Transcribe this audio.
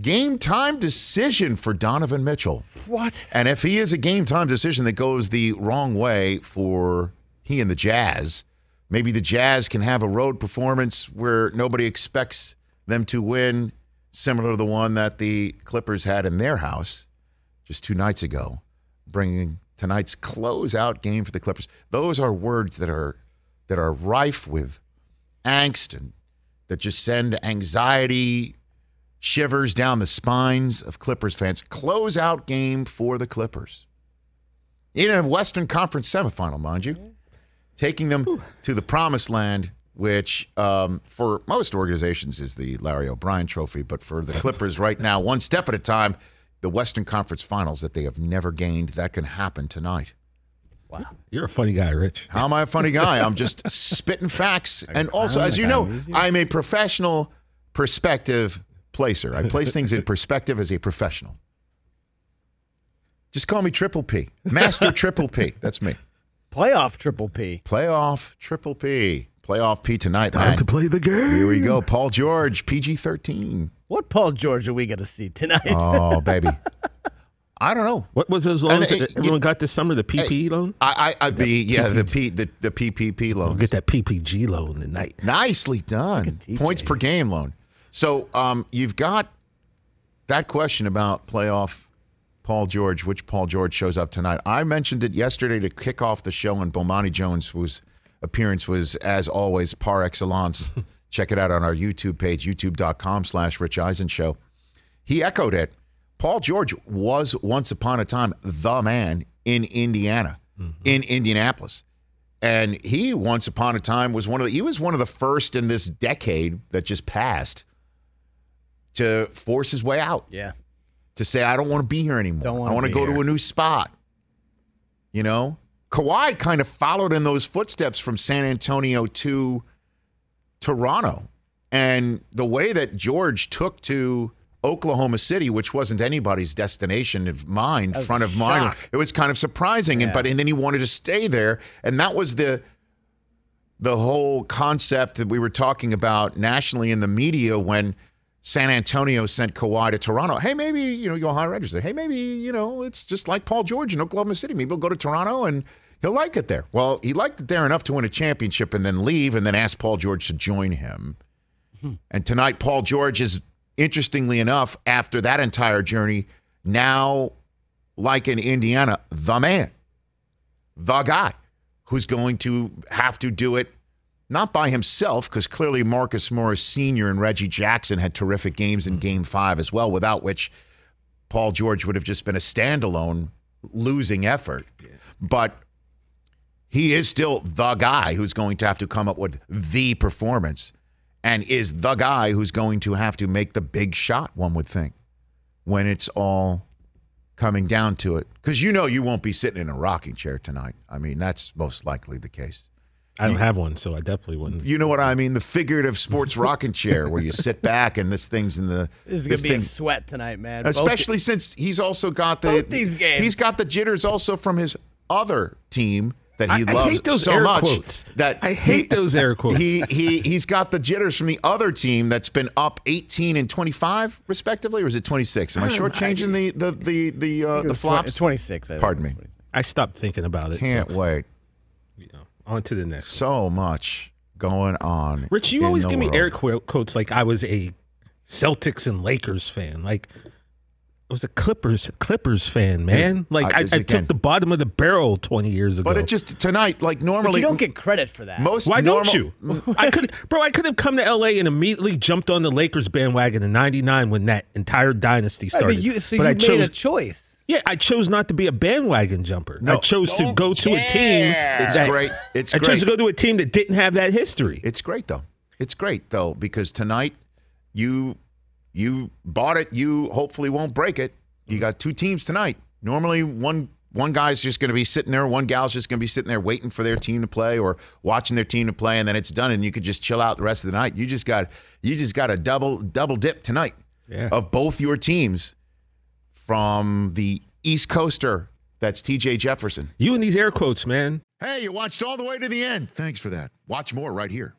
Game time decision for Donovan Mitchell. What? And if he is a game time decision that goes the wrong way for he and the Jazz, maybe the Jazz can have a road performance where nobody expects them to win, similar to the one that the Clippers had in their house just 2 nights ago, bringing tonight's closeout game for the Clippers. Those are words that are rife with angst and that just send anxiety shivers down the spines of Clippers fans. Closeout game for the Clippers. In a Western Conference semifinal, mind you. Taking them to the promised land, which for most organizations is the Larry O'Brien Trophy. But for the Clippers right now, one step at a time, the Western Conference Finals that they have never gained. That can happen tonight. Wow. You're a funny guy, Rich. How am I a funny guy? I'm just spitting facts. And also, as you know, I'm a professional perspective placer. I place things in perspective as a professional. Just call me Triple P. Master Triple P. That's me. Playoff Triple P. Playoff Triple P. Playoff P tonight. Time to play the game. Here we go. Paul George, PG-13. What Paul George are we going to see tonight? Oh, baby. I don't know. What was those loans that everyone got this summer? The PP loan? The PPP loan. We'll get that PPG loan tonight. Nicely done. Points per game loan. So you've got that question about playoff Paul George, which Paul George shows up tonight. I mentioned it yesterday to kick off the show, and Bomani Jones, whose appearance was, as always, par excellence. Check it out on our YouTube page, youtube.com/Rich Eisen Show. He echoed it. Paul George was once upon a time the man in Indiana, in Indianapolis. And he once upon a time was one of the first in this decade that just passed to force his way out. Yeah. To say, I don't want to be here anymore. I want to go to a new spot. You know? Kawhi kind of followed in those footsteps from San Antonio to Toronto. And the way that George took to Oklahoma City, which wasn't anybody's destination of mind, front of mind, it was kind of surprising. Yeah. And then he wanted to stay there. And that was the whole concept that we were talking about nationally in the media when San Antonio sent Kawhi to Toronto. Hey, maybe, Johan Reddish said, hey, maybe, it's just like Paul George in Oklahoma City. Maybe he'll go to Toronto and he'll like it there. Well, he liked it there enough to win a championship and then leave and then ask Paul George to join him. And tonight, Paul George is, interestingly enough, after that entire journey, now, like in Indiana, the man, the guy who's going to have to do it not by himself, because clearly Marcus Morris Sr. and Reggie Jackson had terrific games in Game 5 as well, without which Paul George would have just been a standalone losing effort. Yeah. But he is still the guy who's going to have to come up with the performance and is the guy who's going to have to make the big shot, one would think, when it's all coming down to it. Because you won't be sitting in a rocking chair tonight. I mean, that's most likely the case. I don't have one, so I definitely wouldn't. You know what I mean? The figurative sports rocking chair where you sit back and this thing's in the... This is going to be a sweat tonight, man. Especially since he's also got both these games. He's got the jitters also from his other team that he loves I hate those so air much. Quotes. I hate those air quotes. He's got the jitters from the other team that's been up 18 and 25 respectively, or is it 26? Am I shortchanging the flops? 26. Pardon me. I stopped thinking about it. Can't wait. On to the next. So much going on. Rich, you always give me air quotes like I was a Celtics and Lakers fan. Like I was a Clippers fan, man. Like I took the bottom of the barrel 20 years ago. But it just tonight, like normally, but you don't get credit for that. Why don't you? I could have come to LA and immediately jumped on the Lakers bandwagon in '99 when that entire dynasty started. You made a choice. Yeah, I chose not to be a bandwagon jumper. No. I chose to go to a team. It's great. I chose to go to a team that didn't have that history. It's great though, because tonight you bought it. You hopefully won't break it. You got two teams tonight. Normally, one guy's just going to be sitting there, one gal's just going to be sitting there waiting for their team to play or watching their team to play, and then it's done, and you could just chill out the rest of the night. You just got a double dip tonight of both your teams. From the East Coaster, that's TJ Jefferson. You and these air quotes, man. Hey, you watched all the way to the end. Thanks for that. Watch more right here.